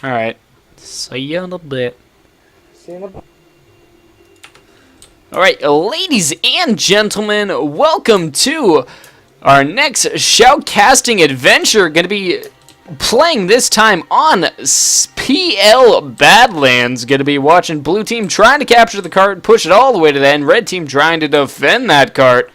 Alright. See you in a bit. See you in a... Alright, ladies and gentlemen, welcome to our next shoutcasting adventure. Going to be playing this time on PL Badlands. Going to be watching blue team trying to capture the cart, push it all the way to the end. Red team trying to defend that cart.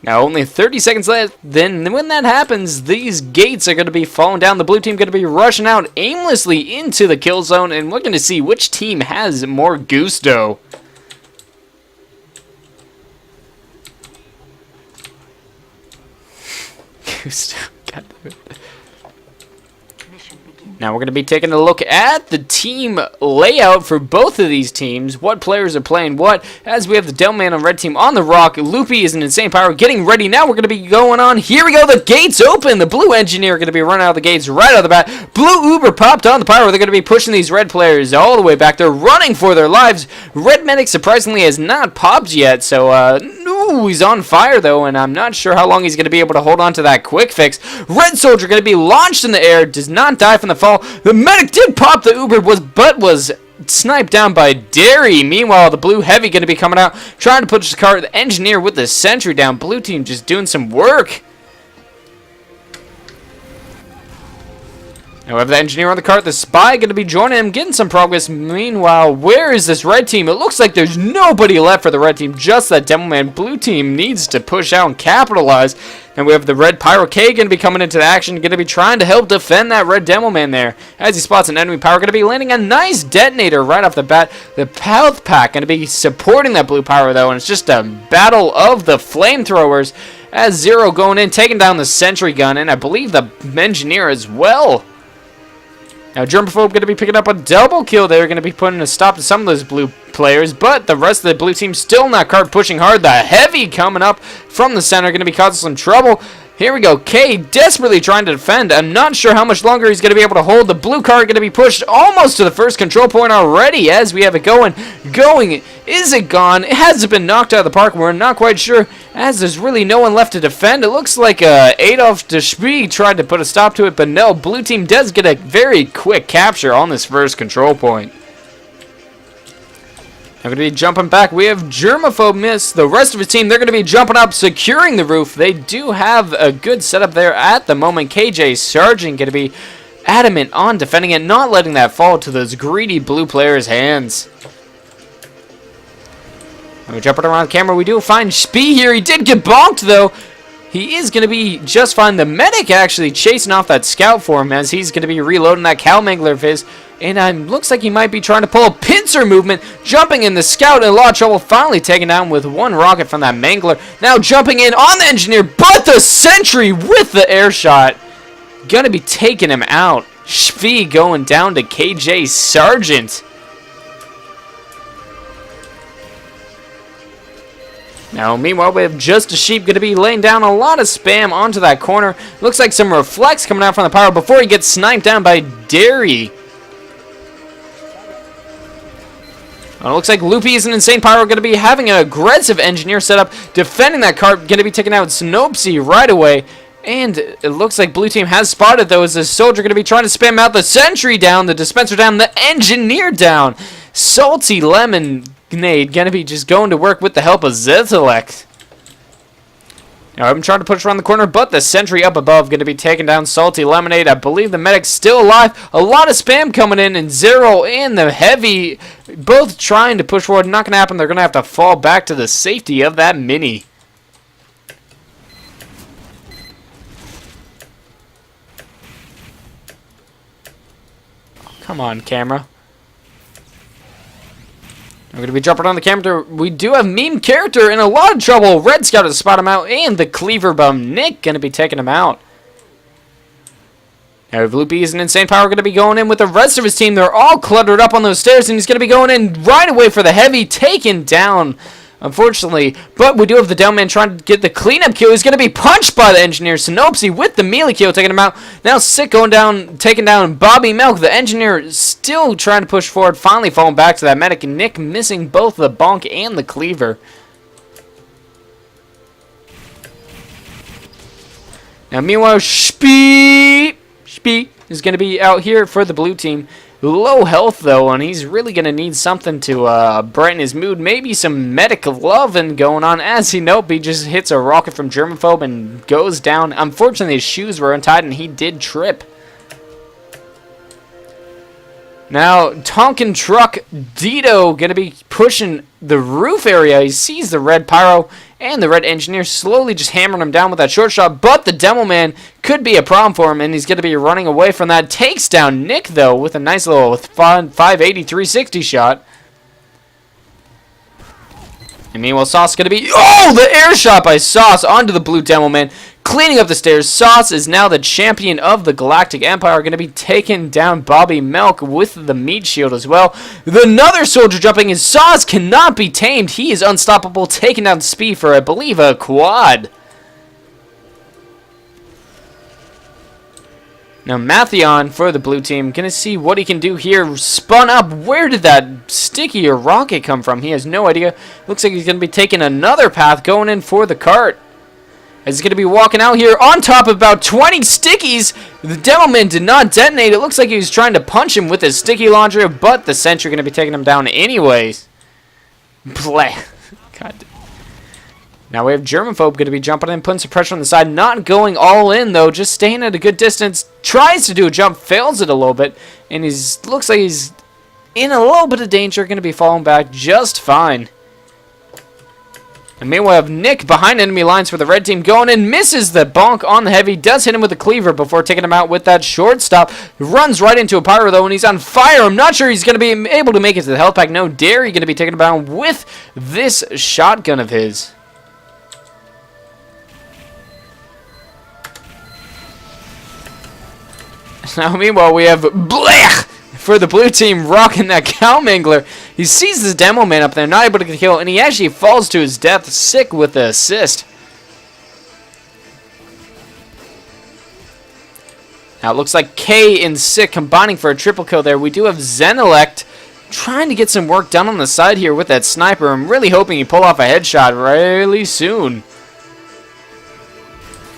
Now, only 30 seconds left. Then, when that happens, these gates are going to be falling down. The blue team going to be rushing out aimlessly into the kill zone, and we're going to see which team has more gusto. Gusto. God damn it. Now we're going to be taking a look at the team layout for both of these teams. What players are playing what. As we have the Devilman on red team on the rock. Loopy is an insane power getting ready. Now we're going to be going on. Here we go. The gates open. The blue engineer are going to be running out of the gates right out of the bat. Blue Uber popped on the power. They're going to be pushing these red players all the way back. They're running for their lives. Red medic surprisingly has not popped yet. So, ooh, he's on fire though. And I'm not sure how long he's going to be able to hold on to that quick fix. Red soldier going to be launched in the air. Does not die from the fall. The medic did pop the Uber, but was sniped down by Derry. Meanwhile, the blue heavy going to be coming out, trying to push the cart. The engineer with the sentry down. Blue team just doing some work. Now we have the engineer on the cart. The spy going to be joining him, getting some progress. Meanwhile, where is this red team? It looks like there's nobody left for the red team. Just that Devilman. Blue team needs to push out and capitalize. And we have the red Pyro K going to be coming into the action, going to be trying to help defend that red Devilman there. As he spots an enemy power, going to be landing a nice detonator right off the bat. The Health Pack going to be supporting that blue power though, and it's just a battle of the flamethrowers. As Zero going in, taking down the sentry gun, and I believe the engineer as well. Now, Germaphobe going to be picking up a double kill. They're going to be putting a stop to some of those blue players, but the rest of the blue team still in that cart pushing hard. The heavy coming up from the center going to be causing some trouble. Here we go. K desperately trying to defend. I'm not sure how much longer he's going to be able to hold. The blue cart going to be pushed almost to the first control point already as we have it going. Is it gone? It hasn't been knocked out of the park. We're not quite sure as there's really no one left to defend. It looks like Adolf de Spee tried to put a stop to it, but no. Blue team does get a very quick capture on this first control point. They're going to be jumping back. We have Germaphobe miss. The rest of his team, they're going to be jumping up, securing the roof. They do have a good setup there at the moment. KJ Sargent going to be adamant on defending it, not letting that fall to those greedy blue players' hands. We're jumping around the camera. We do find Spee here. He did get bonked, though. He is going to be just fine. The medic actually chasing off that scout for him as he's going to be reloading that cow mangler of his. And looks like he might be trying to pull a pincer movement, jumping in the scout in a lot of trouble, finally taken down with one rocket from that mangler. Now jumping in on the engineer, but the sentry with the air shot. Gonna be taking him out. Spee going down to KJ Sargent. Now, meanwhile, we have Just a Sheep going to be laying down a lot of spam onto that corner. Looks like some reflects coming out from the power before he gets sniped down by Derry. It looks like Loopy is an insane power going to be having an aggressive engineer setup, defending that cart, going to be taking out Snopesy right away. And it looks like blue team has spotted, though, as the soldier going to be trying to spam out the sentry down, the dispenser down, the engineer down. Salty Lemon Nade going to be just going to work with the help of Zetelect. Now I'm trying to push around the corner, but the sentry up above going to be taking down Salty Lemonade. I believe the medic's still alive. A lot of spam coming in, and Zero and the Heavy both trying to push forward. Not going to happen. They're going to have to fall back to the safety of that mini. Come on, camera. We're going to be jumping on the camera. We do have meme character in a lot of trouble. Red Scout to spot him out, and the Cleaver Bum Nick going to be taking him out. Now, Loopy is an insane power going to be going in with the rest of his team. They're all cluttered up on those stairs, and he's going to be going in right away for the heavy, taken down, unfortunately. But we do have the Devilman trying to get the cleanup kill. He's going to be punched by the engineer. Sinopsy with the melee kill, taking him out. Now Sick going down, taking down Bobby Milk. The engineer still trying to push forward, finally falling back to that medic. And Nick missing both the bonk and the cleaver. Now meanwhile, Spee is going to be out here for the blue team. Low health, though, and he's really going to need something to brighten his mood. Maybe some medic loving going on. As he just hits a rocket from Germaphobe and goes down. Unfortunately, his shoes were untied, and he did trip. Now, Tonkin Truck Dito going to be pushing the roof area. He sees the red Pyro and the red Engineer slowly just hammering him down with that short shot, but the Demo Man could be a problem for him, and he's going to be running away from that. Takes down Nick, though, with a nice little 580 360 shot. And meanwhile, Sauce is going to be... Oh, the air shot by Sauce onto the blue Demo Man. Cleaning up the stairs, Sauce is now the champion of the Galactic Empire. Going to be taking down Bobby Milk with the meat shield as well. Another soldier jumping, and Sauce cannot be tamed. He is unstoppable, taking down Speed for, I believe, a quad. Now, Matheon for the blue team. Going to see what he can do here. Spun up. Where did that sticky or rocket come from? He has no idea. Looks like he's going to be taking another path, going in for the cart. As he's going to be walking out here on top of about 20 stickies. The Devilman did not detonate. It looks like he was trying to punch him with his sticky launcher, but the sentry going to be taking him down anyways. Bleh. God. Now we have Germaphobe going to be jumping in, putting some pressure on the side. Not going all in, though. Just staying at a good distance. Tries to do a jump, fails it a little bit. And looks like he's in a little bit of danger. Going to be falling back just fine. And meanwhile, we have Nick behind enemy lines for the red team. Going in, misses the bonk on the heavy. Does hit him with a cleaver before taking him out with that shortstop. Runs right into a Pyro, though, and he's on fire. I'm not sure he's going to be able to make it to the health pack. No dare he's going to be taken down with this shotgun of his. Now, meanwhile, we have Blech for the blue team rocking that Cow Mangler. He sees this Demo Man up there, not able to get a kill, and he actually falls to his death, sick with the assist. Now, it looks like K and Sick combining for a triple kill there. We do have Zenelect trying to get some work done on the side here with that sniper. I'm really hoping he pull off a headshot really soon.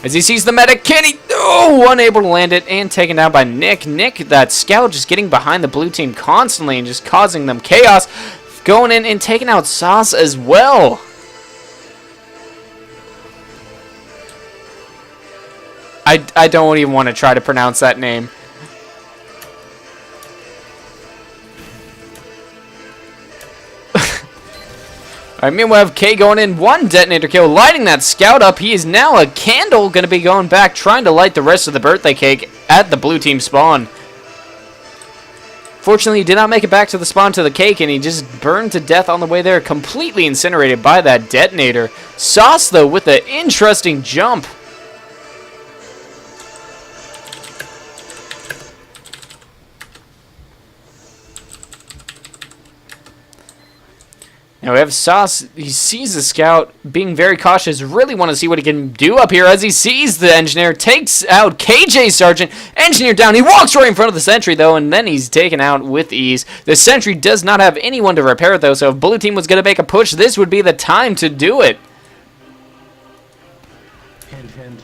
As he sees the medic, Kenny, unable to land it and taken down by Nick. Nick, that scout, just getting behind the blue team constantly and just causing them chaos. Going in and taking out Sauce as well. I don't even want to try to pronounce that name. Alright, meanwhile, we have K going in. One detonator kill, lighting that scout up. He is now a candle, going to be going back, trying to light the rest of the birthday cake at the blue team spawn. Fortunately, he did not make it back to the spawn to the cake, and he just burned to death on the way there, completely incinerated by that detonator. Sauce, though, with an interesting jump. Now we have Sauce. He sees the scout, being very cautious. Really want to see what he can do up here as he sees the engineer. Takes out KJ Sargent. Engineer down. He walks right in front of the sentry, though, and then he's taken out with ease. The sentry does not have anyone to repair it, though, so if blue team was going to make a push, this would be the time to do it. Hint, hint.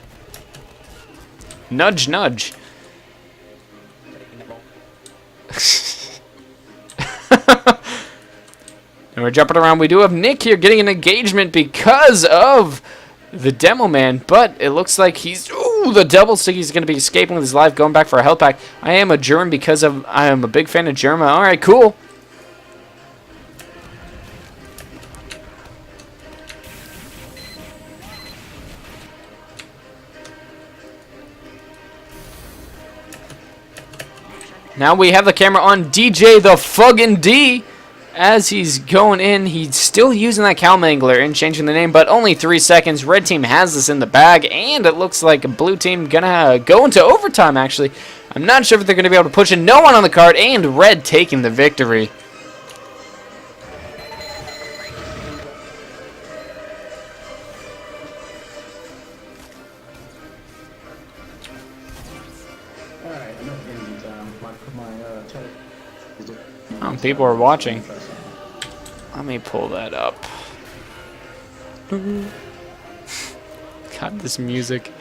Nudge, nudge. And we're jumping around. We do have Nick here getting an engagement because of the Demo Man, but it looks like he's... Ooh, the double stick. He's going to be escaping with his life, going back for a health pack. I am a Germ because I am a big fan of Germa. All right, cool. Now we have the camera on DJ the Fuggin' D. As he's going in, he's still using that Cow Mangler and changing the name, but only 3 seconds. Red team has this in the bag, and it looks like a blue team gonna go into overtime, actually. I'm not sure if they're gonna be able to push in. No one on the card, and red taking the victory. Oh, people are watching. Let me pull that up. God, this music.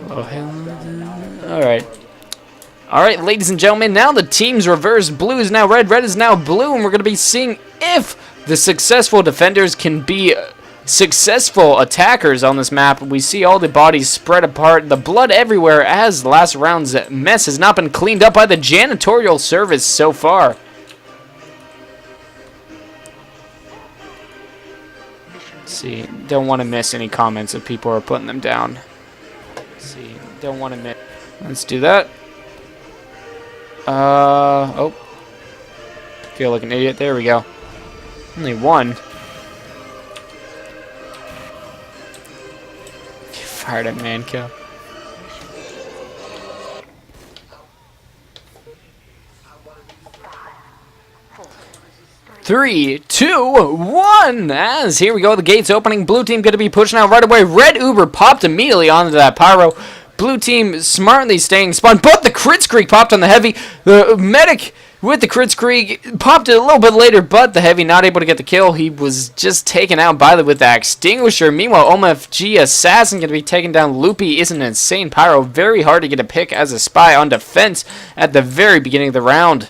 Oh, hell. Alright. Alright, ladies and gentlemen, now the teams reverse. Blue is now red, red is now blue, and we're going to be seeing if the successful defenders can be successful attackers on this map. We see all the bodies spread apart, the blood everywhere, as last round's mess has not been cleaned up by the janitorial service so far. Let's see, don't want to miss any comments if people are putting them down. Let's see, don't want to miss. Let's do that. Oh. Feel like an idiot. There we go. Only one. Fired at man kill. Three, two, one. As here we go, the gates opening. Blue team going to be pushing out right away. Red Uber popped immediately onto that pyro. Blue team smartly staying spawn, but the crit streak popped on the heavy. The medic with the crit streak popped it a little bit later, but the heavy not able to get the kill. He was just taken out by with the extinguisher. Meanwhile, OMFG Assassin going to be taking down Loopy. Is an insane pyro. Very hard to get a pick as a spy on defense at the very beginning of the round.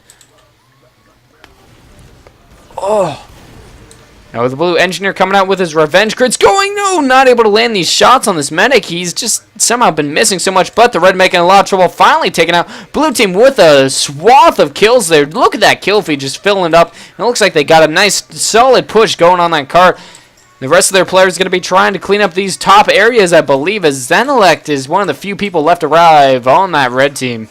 Oh. Now the blue engineer coming out with his revenge crits going, no, not able to land these shots on this medic. He's just somehow been missing so much, but the red making a lot of trouble, finally taking out blue team with a swath of kills there. Look at that kill feed just filling it up. It looks like they got a nice solid push going on that cart. The rest of their players are going to be trying to clean up these top areas, I believe, as Zenelect is one of the few people left to arrive on that red team.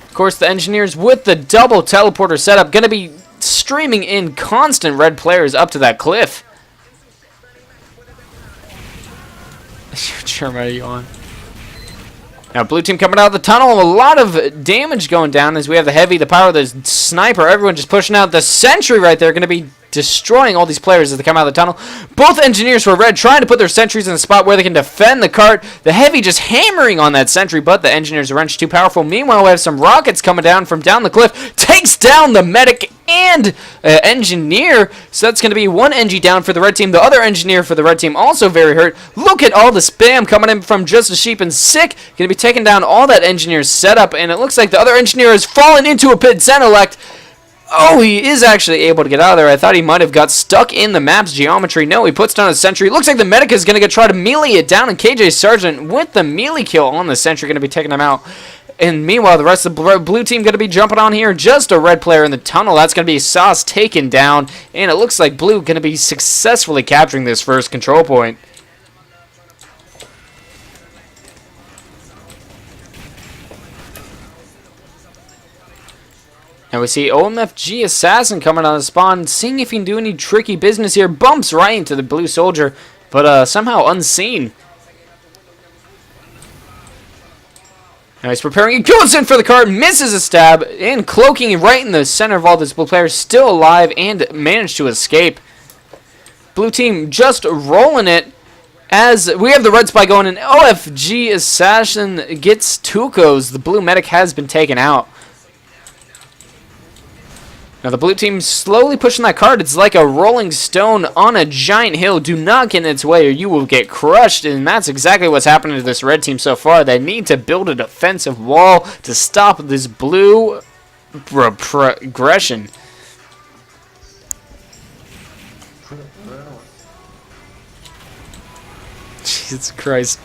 Of course, the engineers with the double teleporter setup going to be streaming in constant red players up to that cliff. Jerma, are you on? Now, blue team coming out of the tunnel. A lot of damage going down as we have the heavy, the power, the sniper. Everyone just pushing out. The sentry right there going to be destroying all these players as they come out of the tunnel. Both engineers for red trying to put their sentries in a spot where they can defend the cart. The heavy just hammering on that sentry, but the engineer's wrench too powerful. Meanwhile, we have some rockets coming down from down the cliff. Takes down the medic and engineer. So that's going to be one engie down for the red team. The other engineer for the red team also very hurt. Look at all the spam coming in from Just a Sheep and Sick. Going to be taking down all that engineer's setup, and it looks like the other engineer has fallen into a pit. Zenelect. Oh, he is actually able to get out of there. I thought he might have got stuck in the map's geometry. No, he puts down a sentry. Looks like the medic is going to try to melee it down, and KJ Sargent with the melee kill on the sentry going to be taking him out. And meanwhile, the rest of the blue team going to be jumping on here. Just a red player in the tunnel. That's going to be Sauce taken down, and it looks like blue going to be successfully capturing this first control point. Now we see OMFG Assassin coming on the spawn, seeing if he can do any tricky business here. Bumps right into the blue soldier, but somehow unseen. Now he's preparing, he goes in for the card, misses a stab, and cloaking right in the center of all this blue players, still alive and managed to escape. Blue team just rolling it as we have the red spy going, and OMFG Assassin gets Tukos. The blue medic has been taken out. Now the blue team slowly pushing that cart. It's like a rolling stone on a giant hill. Do not get in its way or you will get crushed. And that's exactly what's happening to this red team so far. They need to build a defensive wall to stop this blue progression. Jesus Christ.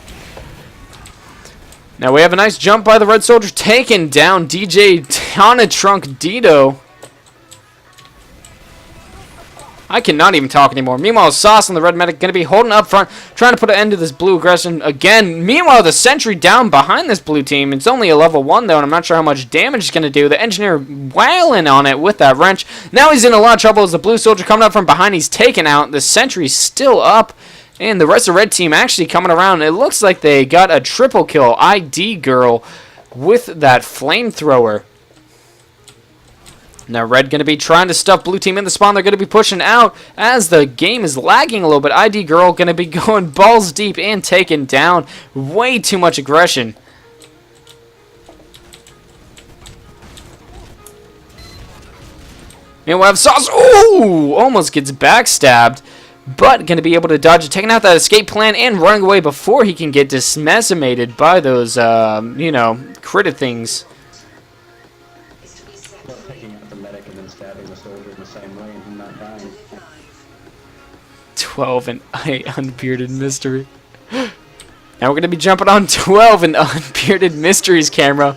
Now we have a nice jump by the red soldier, taking down DJ Tana Trunk Dito. I cannot even talk anymore. Meanwhile, Sauce and the red medic going to be holding up front, trying to put an end to this blue aggression again. Meanwhile, the sentry down behind this blue team. It's only a level 1, though, and I'm not sure how much damage it's going to do. The engineer wailing on it with that wrench. Now he's in a lot of trouble as the blue soldier coming up from behind. He's taken out. The sentry's still up, and the rest of the red team actually coming around. It looks like they got a triple kill. ID Girl with that flamethrower. Now red going to be trying to stuff blue team in the spawn. They're going to be pushing out as the game is lagging a little bit. ID Girl going to be going balls deep and taken down. Way too much aggression. And we'll have Sauce. Ooh! Almost gets backstabbed. but going to be able to dodge it, taking out that escape plan and running away before he can get decimated by those, you know, critted things. Picking up the medic and then stabbing the soldier in the same way and him not dying. 12 and Unbearded Mystery. Now we're going to be jumping on 12 and Unbearded Mystery's camera.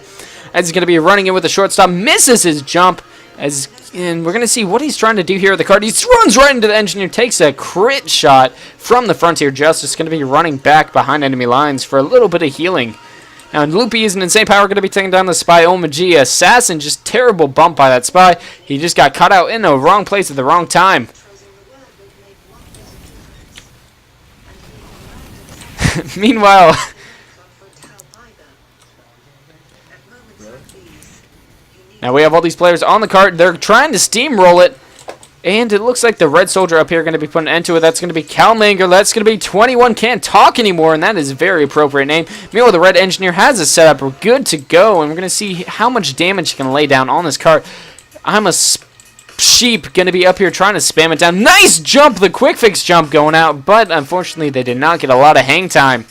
As he's going to be running in with a shortstop, misses his jump. And we're going to see what he's trying to do here with the card. He runs right into the engineer, takes a crit shot from the Frontier Justice. Going to be running back behind enemy lines for a little bit of healing. Now, Loopy using Insane Power, going to be taking down the Spy Omaji. Assassin, just terrible bump by that Spy. He just got caught out in the wrong place at the wrong time. Meanwhile, now we have all these players on the cart. They're trying to steamroll it. And it looks like the red soldier up here going to be putting an end to it. That's going to be Calmanger. That's going to be 21 Can't Talk Anymore, and that is a very appropriate name. Meanwhile, the red engineer has a setup. We're good to go, and we're going to see how much damage he can lay down on this cart. I'm a sheep going to be up here trying to spam it down. Nice jump, the quick fix jump going out, but unfortunately they did not get a lot of hang time.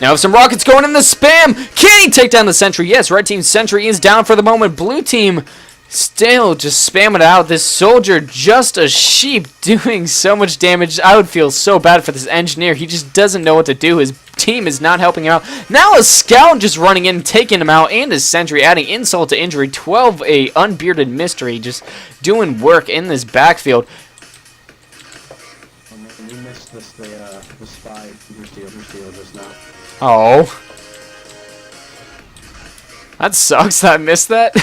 Now with some rockets going in the spam, can he take down the sentry? Yes, red team's sentry is down for the moment. Blue team still just spamming it out. This soldier, just a sheep, doing so much damage. I would feel so bad for this engineer. He just doesn't know what to do. His team is not helping him out. Now a scout just running in, taking him out, and his sentry adding insult to injury. 12, a Unbearded Mystery, just doing work in this backfield. You missed the spy, your steal just now. Oh. That sucks that I missed that.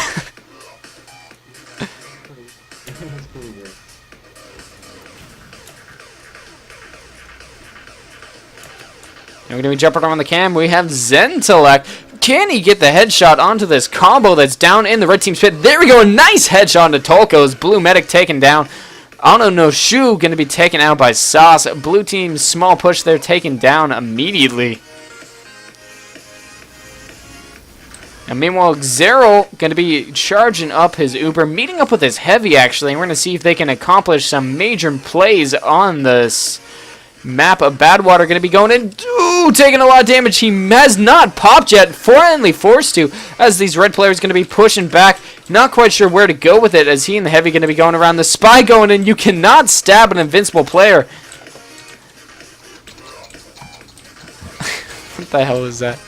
And we're going to be jumping around the cam. We have Zentelek. Can he get the headshot onto this combo that's down in the red team's pit? There we go. A nice headshot into Tolko's. Blue medic taken down. Ano no Shu going to be taken out by Sauce. Blue team's small push there taken down immediately. And meanwhile, Xeril going to be charging up his Uber, meeting up with his Heavy, actually. And we're going to see if they can accomplish some major plays on this map. Of Badwater going to be going in. Ooh, taking a lot of damage. He has not popped yet. Finally forced to, as these red players going to be pushing back. Not quite sure where to go with it, as he and the Heavy going to be going around. The Spy going in. You cannot stab an invincible player. What the hell is that?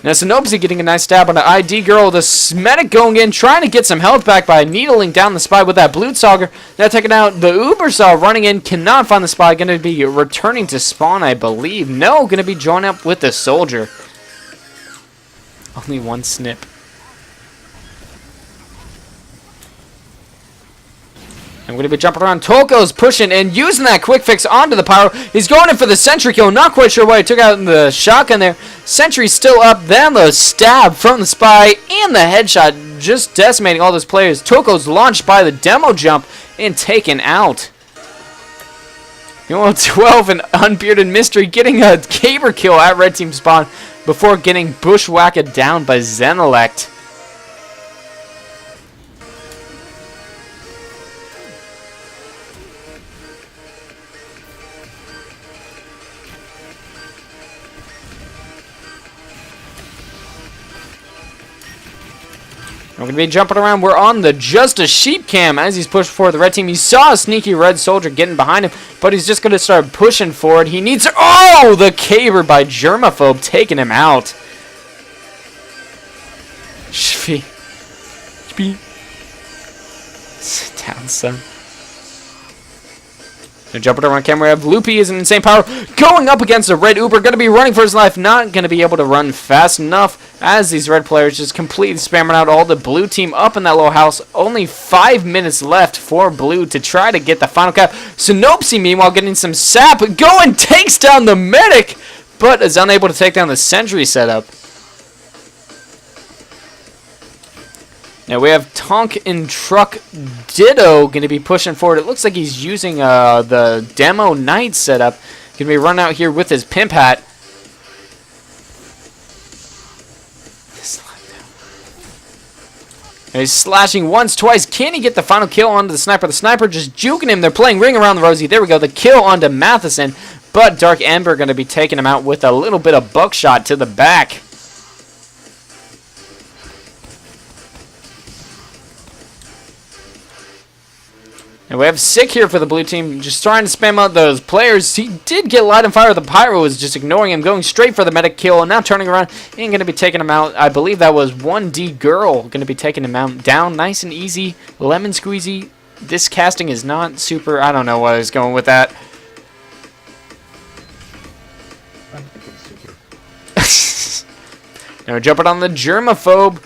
Now, Sinopsy getting a nice stab on the ID girl. The medic going in, trying to get some health back by needling down the Spy with that Blutsauger. Now taking out the Ubersaw, running in, cannot find the Spy. Going to be returning to spawn, I believe. No, going to be joining up with the soldier. Only one snip. And we're going to be jumping around. Tolko's pushing and using that quick fix onto the pyro. He's going in for the sentry kill. Not quite sure why he took out the shotgun there. Sentry's still up. Then the stab from the Spy and the headshot, just decimating all those players. Tolko's launched by the demo jump and taken out. You know, 12 and Unbearded Mystery getting a caber kill at red team spawn before getting bushwhacked down by Zenelect. We're going to be jumping around. We're on the Just a Sheep cam as he's pushed forward the red team. He saw a sneaky red soldier getting behind him, but he's just going to start pushing forward. He needs... Oh! The caber by Germaphobe taking him out. Shpee. Sit down, son. Now jumping around camera, we have Loopy is an insane power going up against a red Uber, going to be running for his life, not going to be able to run fast enough as these red players just completely spamming out all the blue team up in that little house. Only 5 minutes left for blue to try to get the final cap. Sinopsy, meanwhile, getting some sap, going, takes down the medic, but is unable to take down the sentry setup. Now we have Tonk and Truck Ditto going to be pushing forward. It looks like he's using the Demo Knight setup. Going to be running out here with his pimp hat. And he's slashing once, twice. Can he get the final kill onto the sniper? The sniper just juking him. They're playing Ring Around the Rosie. There we go. The kill onto Matheson. But Dark Ember going to be taking him out with a little bit of buckshot to the back. And we have Sick here for the blue team, just trying to spam out those players. He did get light on fire. The Pyro was just ignoring him, going straight for the medic kill, and now turning around and going to be taking him out. I believe that was 1D Girl going to be taking him out. Down, nice and easy, lemon squeezy. This casting is not super, I don't know what I was going with that. Now we're jumping on the Germaphobe,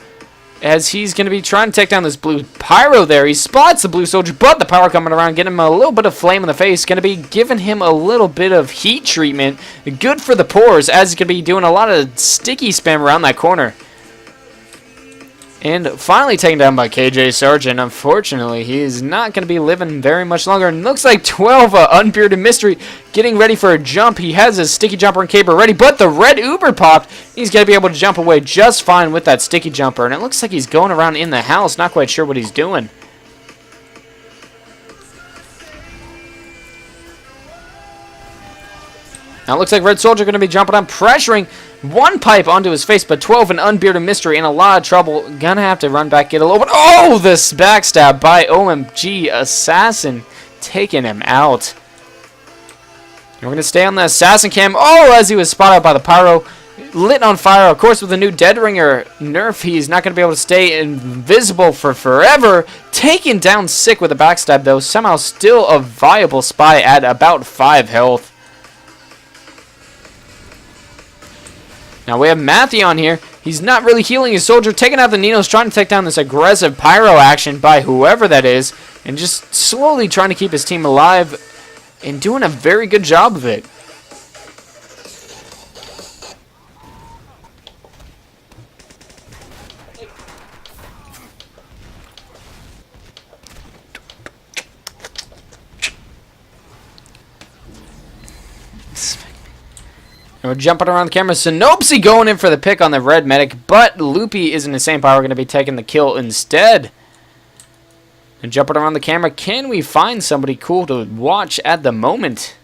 as he's going to be trying to take down this blue Pyro there. He spots the blue soldier, but the Pyro coming around, getting him a little bit of flame in the face. Going to be giving him a little bit of heat treatment. Good for the pores, as he's going to be doing a lot of sticky spam around that corner. And finally taken down by KJ Sargent. Unfortunately, he is not going to be living very much longer. And looks like 12 Unbearded Mystery getting ready for a jump. He has his sticky jumper and caper ready, but the red Uber popped. He's going to be able to jump away just fine with that sticky jumper. And it looks like he's going around in the house, not quite sure what he's doing. Now it looks like Red Soldier going to be jumping on, pressuring one pipe onto his face, but 12 and Unbearded Mystery in a lot of trouble. Gonna have to run back, get a little bit. Oh, this backstab by OMG Assassin, taking him out. And we're going to stay on the Assassin cam. Oh, as he was spotted out by the Pyro, lit on fire. Of course, with the new Dead Ringer nerf, he's not going to be able to stay invisible for forever. Taken down Sick with a backstab, though. Somehow still a viable spy at about 5 health. Now we have Matthew on here. He's not really healing his soldier, taking out the Ninos, trying to take down this aggressive Pyro action by whoever that is, and just slowly trying to keep his team alive and doing a very good job of it. And we're jumping around the camera. Synopsy going in for the pick on the red medic, but Loopy is in the same power, going to be taking the kill instead. And jumping around the camera, can we find somebody cool to watch at the moment?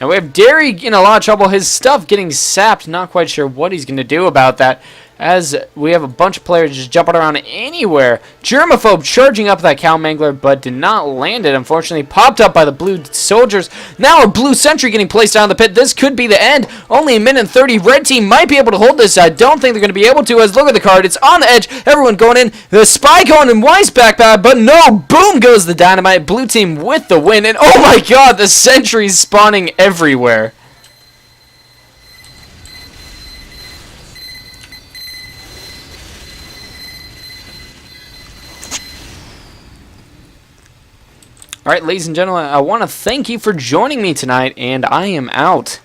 Now we have Derry in a lot of trouble. His stuff getting sapped. Not quite sure what he's going to do about that, as we have a bunch of players just jumping around anywhere. Germaphobe charging up that Cow Mangler, but did not land it, unfortunately. Popped up by the blue soldiers. Now a blue sentry getting placed down the pit. This could be the end. Only a minute and 30. Red team might be able to hold this. I don't think they're going to be able to, as look at the card. It's on the edge. Everyone going in. The spy going in. Wise back bad, but no. Boom goes the dynamite. Blue team with the win. And oh my god, the sentries spawning everywhere. Alright, ladies and gentlemen, I want to thank you for joining me tonight, and I am out.